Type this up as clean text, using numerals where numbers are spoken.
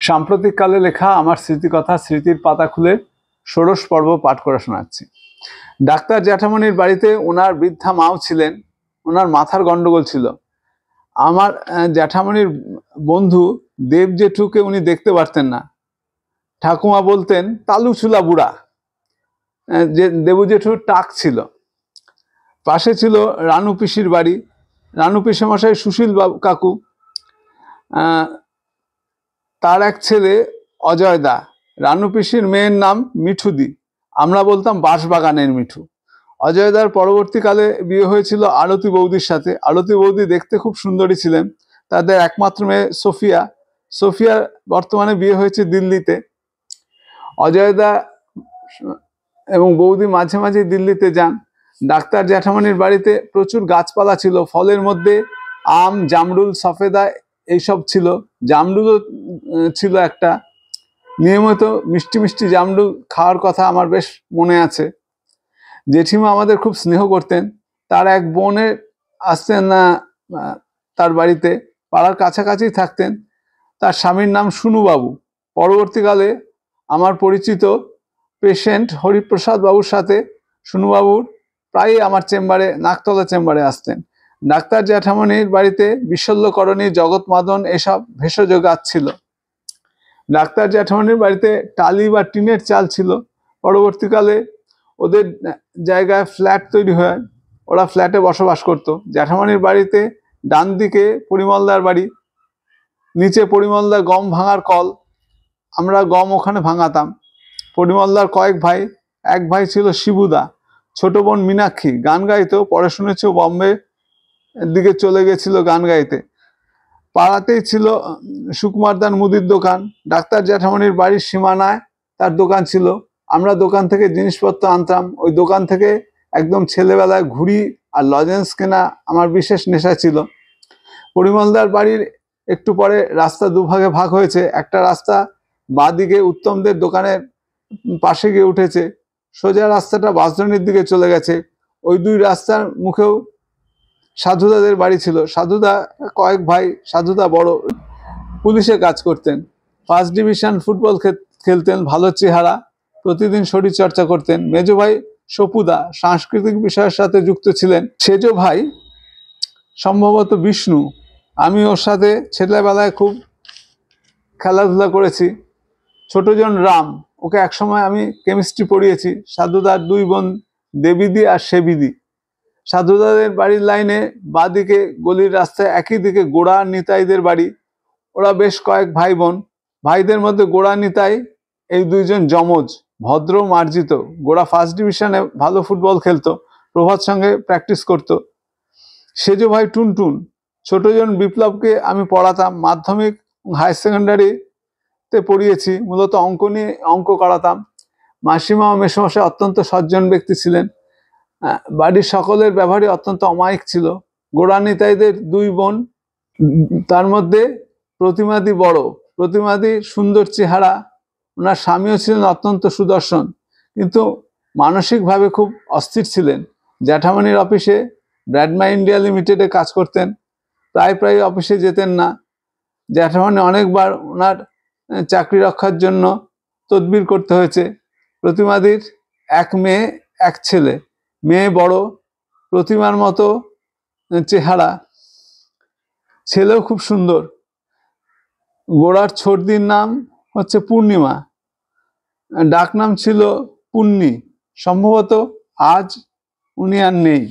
সাম্প্রতিককালে লেখা আমার স্মৃতিকথা স্মৃতির পাতা খুলে ষোড়শ পর্ব পাঠ করে শোনাচ্ছি। ডাক্তার জ্যাঠামণির বাড়িতে ওনার বৃদ্ধা মাও ছিলেন। ওনার মাথার গন্ডগোল ছিল। আমার জ্যাঠামণির বন্ধু দেব জেঠুকে উনি দেখতে পারতেন না। ঠাকুমা বলতেন তালু চুলা বুড়া। যে দেবু জেঠুর টাক ছিল। পাশে ছিল রানু পিসির বাড়ি। রানু পিসেমশাই সুশীল বাবু কাকু, তার এক ছেলে অজয় দা। রানু পিসির মেয়ের নাম মিঠুদি, আমরা বলতাম বাঁশবাগানের মিঠু। অজয়দার পরবর্তীকালে বিয়ে হয়েছিল আরতি বৌদির সাথে। আরতি বৌদি দেখতে খুব সুন্দরী ছিলেন। তাদের একমাত্র মেয়ে সোফিয়া। সোফিয়া বর্তমানে বিয়ে হয়েছে দিল্লিতে। অজয়দা এবং বৌদি মাঝে মাঝে দিল্লিতে যান। ডাক্তার জ্যাঠামণির বাড়িতে প্রচুর গাছপালা ছিল। ফলের মধ্যে আম, জামরুল, সফেদা এইসব ছিল। জামরুলও ছিল একটা। নিয়মিত মিষ্টি মিষ্টি জামরুল খাওয়ার কথা আমার বেশ মনে আছে। জেঠিমা আমাদের খুব স্নেহ করতেন। তার এক বোনের আসতেন না তার বাড়িতে, পাড়ার কাছাকাছি থাকতেন। তার স্বামীর নাম সুনুবাবু। পরবর্তীকালে আমার পরিচিত পেশেন্ট হরিপ্রসাদ বাবুর সাথে সুনুবাবুর প্রায়ই আমার চেম্বারে, নাকতলা চেম্বারে আসতেন। ডাক্তার জ্যাঠামণির বাড়িতে বিশল্যকরণী, জগৎমাদন এসব ভেষজ গাছ ছিল। ডাক্তার জ্যাঠামণির বাড়িতে টালি বা টিনের চাল ছিল। পরবর্তীকালে ওদের জায়গায় ফ্ল্যাট তৈরি হয়, ওরা ফ্ল্যাটে বসবাস করত। জ্যাঠামণির বাড়িতে ডান দিকে পরিমলদার বাড়ি, নিচে পরিমলদার গম ভাঙার কল। আমরা গম ওখানে ভাঙাতাম। পরিমলদার কয়েক ভাই, এক ভাই ছিল শিবুদা। ছোট বোন মীনাক্ষী গান গাইতো। পরে শুনেছি বম্বে দিকে চলে গেছিল গান গাইতে। পাড়াতেই ছিল সুকুমারদার মুদির দোকান। ডাক্তার জ্যাঠামণির বাড়ির সীমানায় তার দোকান ছিল। আমরা দোকান থেকে জিনিসপত্র আনতাম। ওই দোকান থেকে একদম ছেলেবেলায় ঘুড়ি আর লজেন্স কেনা আমার বিশেষ নেশা ছিল। পরিমলদার বাড়ির একটু পরে রাস্তা দুভাগে ভাগ হয়েছে। একটা রাস্তা বাঁ দিকে উত্তমদের দোকানের পাশে গিয়ে উঠেছে। সোজা রাস্তাটা বাঁশদ্রোণীর দিকে চলে গেছে। ওই দুই রাস্তার মুখেও সাধুদাদের বাড়ি ছিল। সাধুদা কয়েক ভাই। সাধুদা বড়, পুলিশে কাজ করতেন। ফার্স্ট ডিভিশন ফুটবল খেলতেন, ভালো চেহারা, প্রতিদিন শরীর চর্চা করতেন। মেজো ভাই সপুদা সাংস্কৃতিক বিষয়ের সাথে যুক্ত ছিলেন। সেজো ভাই সম্ভবত বিষ্ণু। আমি ওর সাথে ছেলেবেলায় খুব খেলাধুলা করেছি। ছোটজন রাম, ওকে একসময় আমি কেমিস্ট্রি পড়িয়েছি। সাধুদার দুই বোন দেবিদি আর সেবিদি। সাধুদাদের বাড়ির লাইনে বাঁদিকে গলির রাস্তায় একই দিকে গোড়া নিতাইদের বাড়ি। ওরা বেশ কয়েক ভাই বোন। ভাইদের মধ্যে গোড়া নিতাই এই দুইজন যমজ, ভদ্র মার্জিত। গোড়া ফার্স্ট ডিভিশনে ভালো ফুটবল খেলতো, প্রভাত সঙ্গে প্র্যাকটিস করত। সেজো ভাই টুনটুন। ছোটজন বিপ্লবকে আমি পড়াতাম। মাধ্যমিক হায়ার সেকেন্ডারিতে পড়িয়েছি। মূলত অঙ্ক নিয়ে অঙ্ক করাতাম। মাসিমা ও মেসমশাই অত্যন্ত সজ্জন ব্যক্তি ছিলেন। বাড়ির সকলের ব্যবহারই অত্যন্ত অমায়িক ছিল। গোড়া নিতাইদের দুই বোন, তার মধ্যে প্রতিমাদি বড়। প্রতিমাদি সুন্দর চেহারা। ওনার স্বামীও ছিলেন অত্যন্ত সুদর্শন, কিন্তু মানসিকভাবে খুব অস্থির ছিলেন। জ্যাঠামণির অফিসে ব্র্যাডমা ইন্ডিয়া লিমিটেডে কাজ করতেন। প্রায় অফিসে যেতেন না। জ্যাঠামণি অনেকবার ওনার চাকরি রক্ষার জন্য তদবির করতে হয়েছে। প্রতিমাদির এক মেয়ে, এক ছেলে। মেয়ে বড়, প্রতিমার মতো চেহারা, ছেলেও খুব সুন্দর। গোড়ার ছোটদির নাম হচ্ছে পূর্ণিমা, ডাক নাম ছিল পুন্নি। সম্ভবত আজ উনি আর নেই।